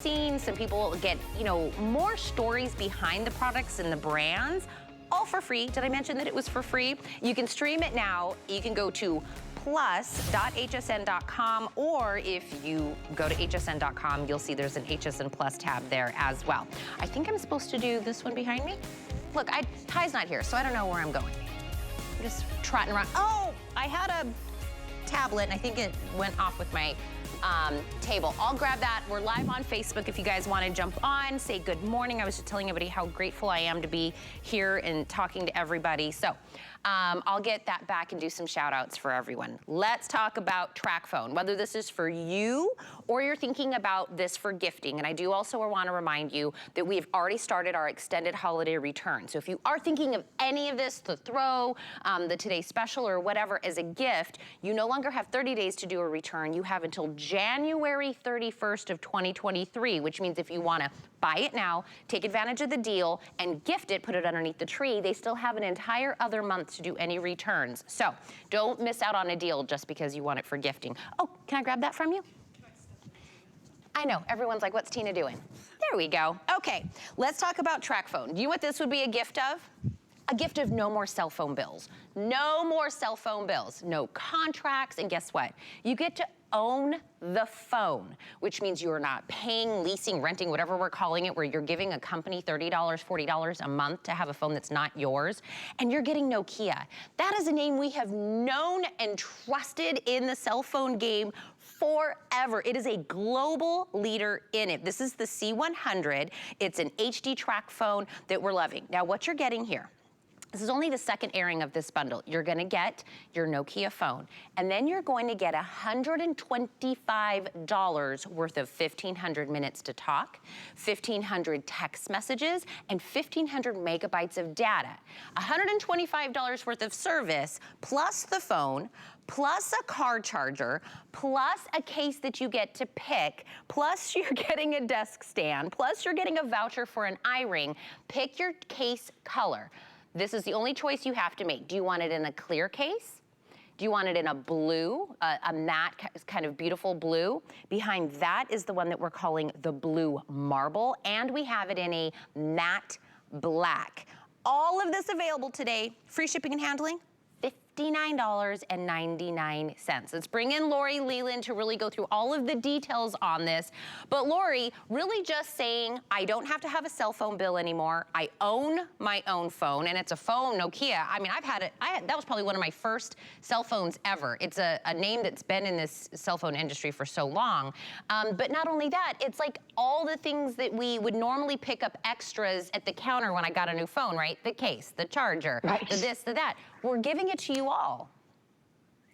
Seen some people get, more stories behind the products and the brands, all for free. Did I mention that it was for free? You can stream it now. You can go to plus.hsn.com, or if you go to hsn.com, you'll see there's an HSN Plus tab there as well. I think I'm supposed to do this one behind me. Look, Ty's not here, so I don't know where I'm going. I'm just trotting around. Oh, I had a tablet, and I think it went off with my table. I'll grab that. We're live on Facebook if you guys want to jump on, say good morning. I was just telling everybody how grateful I am to be here and talking to everybody. So I'll get that back and do some shout outs for everyone. Let's talk about Tracfone, whether this is for you or you're thinking about this for gifting. And I do also want to remind you that we've already started our extended holiday return. So if you are thinking of any of this to throw, the Today Special or whatever as a gift, you no longer have 30 days to do a return. You have until January 31st of 2023, which means if you want to buy it now, take advantage of the deal and gift it, put it underneath the tree, they still have an entire other month to do any returns. So don't miss out on a deal just because you want it for gifting. Oh, can I grab that from you? I know, everyone's like, what's Tina doing? There we go. Okay, let's talk about Tracfone. Do you know what this would be a gift of? A gift of no more cell phone bills. No more cell phone bills, no contracts, and guess what? You get to own the phone, which means you're not paying, leasing, renting, whatever we're calling it, where you're giving a company $30, $40 a month to have a phone that's not yours, and you're getting Nokia. That is a name we have known and trusted in the cell phone game forever. It is a global leader in it. This is the C100. It's an HD Tracfone that we're loving. Now, what you're getting here, this is only the second airing of this bundle. You're gonna get your Nokia phone, and then you're going to get $125 worth of 1,500 minutes to talk, 1,500 text messages, and 1,500 megabytes of data. $125 worth of service, plus the phone, plus a car charger, plus a case that you get to pick, plus you're getting a desk stand, plus you're getting a voucher for an iRing. Pick your case color. This is the only choice you have to make. Do you want it in a clear case? Do you want it in a blue, a matte kind of beautiful blue? Behind that is the one that we're calling the blue marble, and we have it in a matte black. All of this available today, free shipping and handling, $59.99. Let's bring in Lori Leland to really go through all of the details on this. But Lori, really just saying, I don't have to have a cell phone bill anymore. I own my own phone, and it's a phone, Nokia. I mean, I've had it, that was probably one of my first cell phones ever. It's a name that's been in this cell phone industry for so long. But not only that, it's like all the things that we would normally pick up extras at the counter when I got a new phone, right? The case, the charger, the this, the that. We're giving it to you all.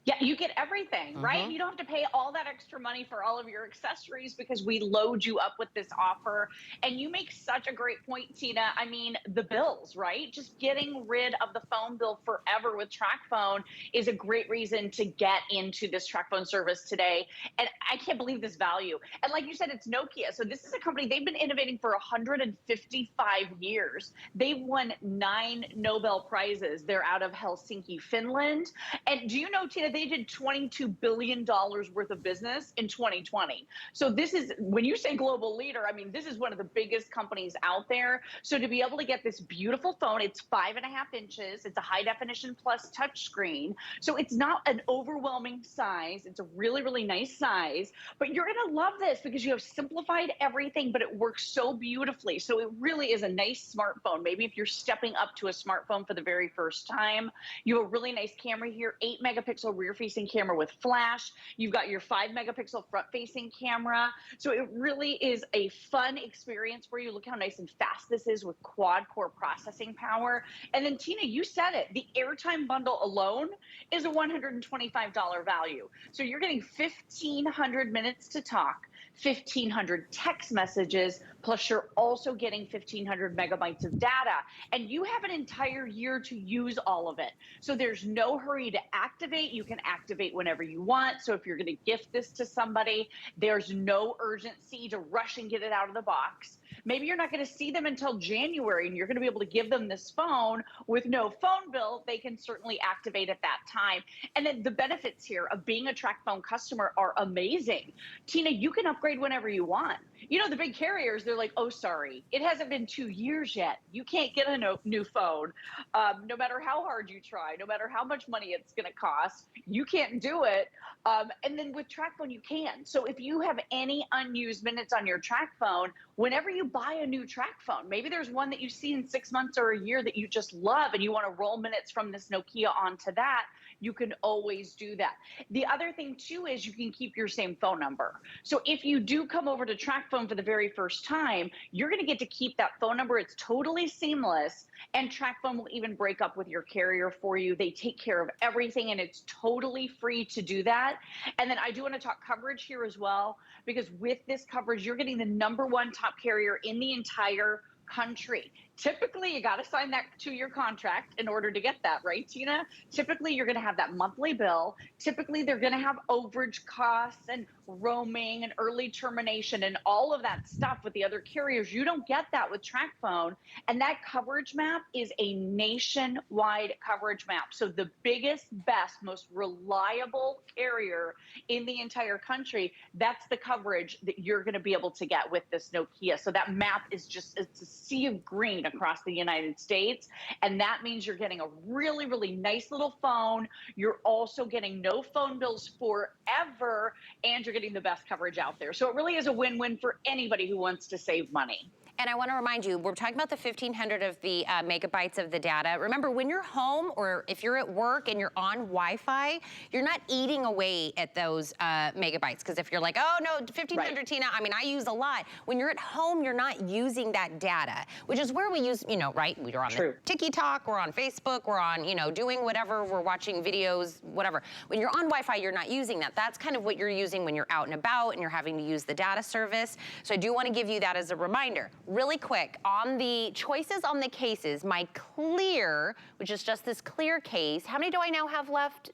Yeah, you get everything, right? You don't have to pay all that extra money for all of your accessories because we load you up with this offer. And you make such a great point, Tina. I mean, the bills, right? Just getting rid of the phone bill forever with Tracfone is a great reason to get into this Tracfone service today. And I can't believe this value. And like you said, it's Nokia. So this is a company, they've been innovating for 155 years. They've won 9 Nobel Prizes. They're out of Helsinki, Finland. And do you know, Tina, they did $22 billion worth of business in 2020. So this is, when you say global leader, I mean, this is one of the biggest companies out there. So to be able to get this beautiful phone, it's 5.5 inches. It's a high definition plus touch screen. So it's not an overwhelming size. It's a really, really nice size, but you're gonna love this because you have simplified everything, but it works so beautifully. So it really is a nice smartphone. Maybe if you're stepping up to a smartphone for the very first time, you have a really nice camera here, 8 megapixel rear-facing camera with flash. You've got your 5 megapixel front-facing camera. So it really is a fun experience for you. Look how nice and fast this is with quad-core processing power. And then, Tina, you said it. The airtime bundle alone is a $125 value. So you're getting 1,500 minutes to talk, 1,500 text messages, plus you're also getting 1,500 megabytes of data. And you have an entire year to use all of it. So there's no hurry to activate. You can activate whenever you want. So if you're gonna gift this to somebody, there's no urgency to rush and get it out of the box. Maybe you're not gonna see them until January and you're gonna be able to give them this phone with no phone bill. They can certainly activate at that time. And then the benefits here of being a Tracfone customer are amazing. Tina, you can upgrade whenever you want. You know, the big carriers, they're like, oh, sorry, it hasn't been 2 years yet. You can't get a new phone. No matter how hard you try, no matter how much money it's going to cost, you can't do it. And then with Tracfone, you can. So if you have any unused minutes on your Tracfone, whenever you buy a new Tracfone, maybe there's one that you see in 6 months or a year that you just love and you want to roll minutes from this Nokia onto that, you can always do that. The other thing too is you can keep your same phone number. So if you do come over to Tracfone for the very first time, you're going to get to keep that phone number. It's totally seamless, and Tracfone will even break up with your carrier for you. They take care of everything, and it's totally free to do that. And then I do want to talk coverage here as well, because with this coverage, you're getting the #1 top carrier in the entire country. Typically, you got to sign that 2-year contract in order to get that, right, Tina? Typically, you're going to have that monthly bill. Typically, they're going to have overage costs and roaming and early termination and all of that stuff with the other carriers. You don't get that with Tracfone. And that coverage map is a nationwide coverage map. So the biggest, best, most reliable carrier in the entire country, that's the coverage that you're going to be able to get with this Nokia. So that map is just, it's a sea of green across the United States. And that means you're getting a really, really nice little phone. You're also getting no phone bills forever, and you're getting the best coverage out there. So it really is a win-win for anybody who wants to save money. And I want to remind you, we're talking about the 1,500 of the megabytes of the data. Remember, when you're home or if you're at work and you're on Wi-Fi, you're not eating away at those megabytes. Because if you're like, oh no, 1,500, right, Tina, I mean, I use a lot. When you're at home, you're not using that data, which is where we use, you know, right? We're on the TikTok, we're on Facebook, we're on, you know, doing whatever, we're watching videos, whatever. When you're on Wi-Fi, you're not using that. That's kind of what you're using when you're out and about and you're having to use the data service. So I do want to give you that as a reminder. Really quick, on the choices on the cases, my clear, which is just this clear case, how many do I now have left?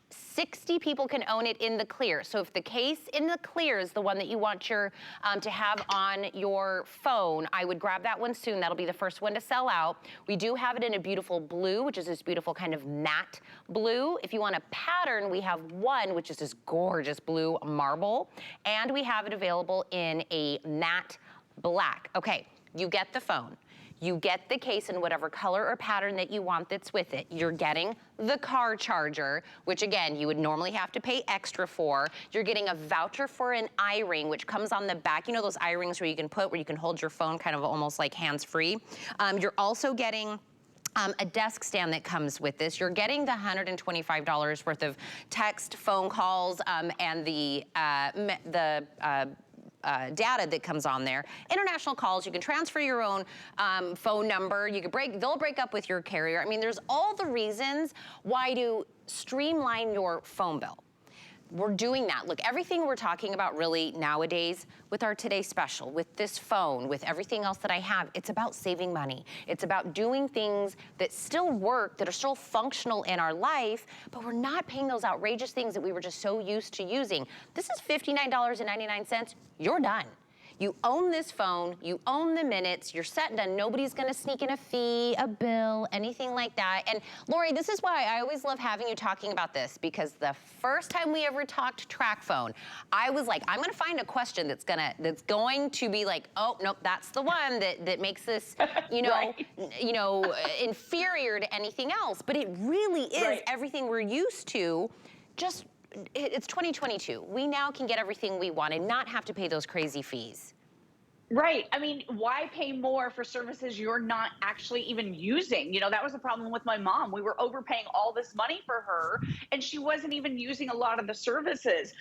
60 people can own it in the clear. So if the case in the clear is the one that you want your to have on your phone, I would grab that one soon. That'll be the first one to sell out. We do have it in a beautiful blue, which is this beautiful kind of matte blue. If you want a pattern, we have one, which is this gorgeous blue marble. And we have it available in a matte black. Okay, you get the phone. You get the case in whatever color or pattern that you want that's with it. You're getting the car charger, which again, you would normally have to pay extra for. You're getting a voucher for an eye ring, which comes on the back. You know those eye rings where you can hold your phone kind of almost like hands-free. You're also getting a desk stand that comes with this. You're getting the $125 worth of text, phone calls, and the data that comes on there. International calls, you can transfer your own phone number. You can they'll break up with your carrier. I mean, there's all the reasons why to streamline your phone bill. We're doing that. Look, everything we're talking about really nowadays with our Today Special, with this phone, with everything else that I have, it's about saving money. It's about doing things that still work, that are still functional in our life, but we're not paying those outrageous things that we were just so used to using. This is $59.99. You're done. You own this phone, you own the minutes, you're set and done. Nobody's gonna sneak in a fee, a bill, anything like that. And Lori, this is why I always love having you talking about this, because the first time we ever talked Tracfone, I was like, I'm gonna find a question that's going to be like, oh, nope, that's the one that makes this, you know, right, inferior to anything else. But it really is right, everything we're used to. Just it's 2022. We now can get everything we want and not have to pay those crazy fees. Right. I mean, why pay more for services you're not actually even using? You know, that was the problem with my mom. We were overpaying all this money for her, and she wasn't even using a lot of the services.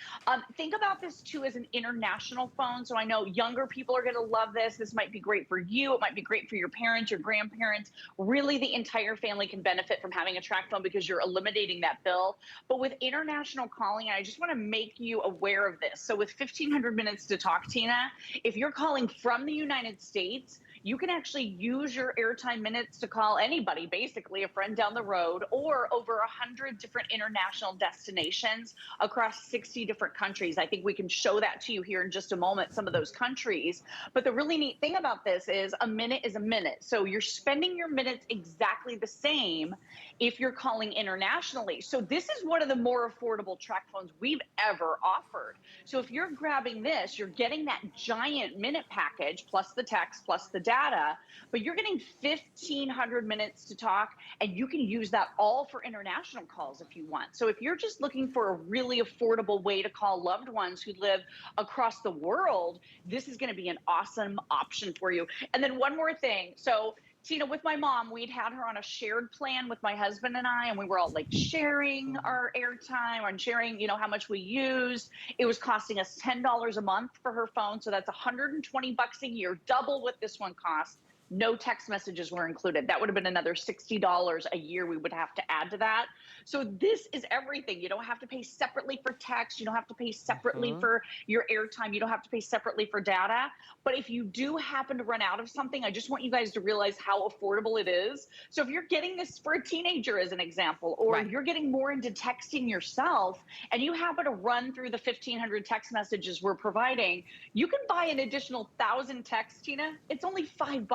Think about this, too, as an international phone. So I know younger people are going to love this. This might be great for you. It might be great for your parents, your grandparents. Really, the entire family can benefit from having a Tracfone because you're eliminating that bill. But with international calling, I just want to make you aware of this. So with 1,500 minutes to talk, Tina, if you're calling from the United States, you can actually use your airtime minutes to call anybody, basically a friend down the road, or over 100 different international destinations across 60 different countries. I think we can show that to you here in just a moment, some of those countries. But the really neat thing about this is a minute is a minute. So you're spending your minutes exactly the same if you're calling internationally. So this is one of the more affordable Tracfones we've ever offered. So if you're grabbing this, you're getting that giant minute package plus the text plus the data, but you're getting 1,500 minutes to talk, and you can use that all for international calls if you want. So if you're just looking for a really affordable way to call loved ones who live across the world, this is going to be an awesome option for you. And then one more thing. So Tina, with my mom, we'd had her on a shared plan with my husband and I, and we were all like sharing our airtime and sharing, you know, how much we used. It was costing us $10 a month for her phone. So that's $120 a year, double what this one costs. No text messages were included. That would have been another $60 a year we would have to add to that. So this is everything. You don't have to pay separately for text. You don't have to pay separately for your airtime. You don't have to pay separately for data. But if you do happen to run out of something, I just want you guys to realize how affordable it is. So if you're getting this for a teenager as an example, or you're getting more into texting yourself and you happen to run through the 1,500 text messages we're providing, you can buy an additional 1,000 texts, Tina. It's only $5.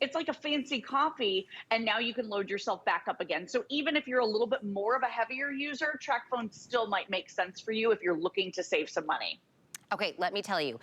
It's like a fancy coffee, and now you can load yourself back up again. So even if you're a little bit more of a heavier user, Tracfone still might make sense for you if you're looking to save some money. Okay, let me tell you.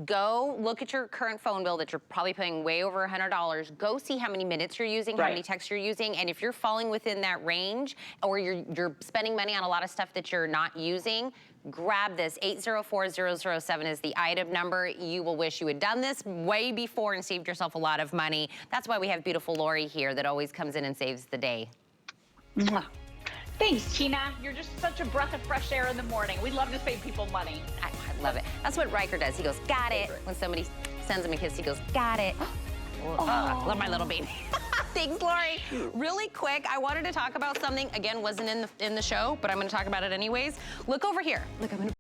Go look at your current phone bill that you're probably paying way over $100. Go see how many minutes you're using, how many texts you're using, and if you're falling within that range, or you're spending money on a lot of stuff that you're not using, grab this. 804007 is the item number. You will wish you had done this way before and saved yourself a lot of money. That's why we have beautiful Lori here that always comes in and saves the day. Mwah. Thanks, Tina. You're just such a breath of fresh air in the morning. We love to save people money. I love it. That's what Riker does. He goes, got it. When somebody sends him a kiss, he goes, got it. Love my little baby. Thanks, Lori. Really quick, I wanted to talk about something, again, wasn't in the show, but I'm going to talk about it anyways. Look over here. Look, I'm going to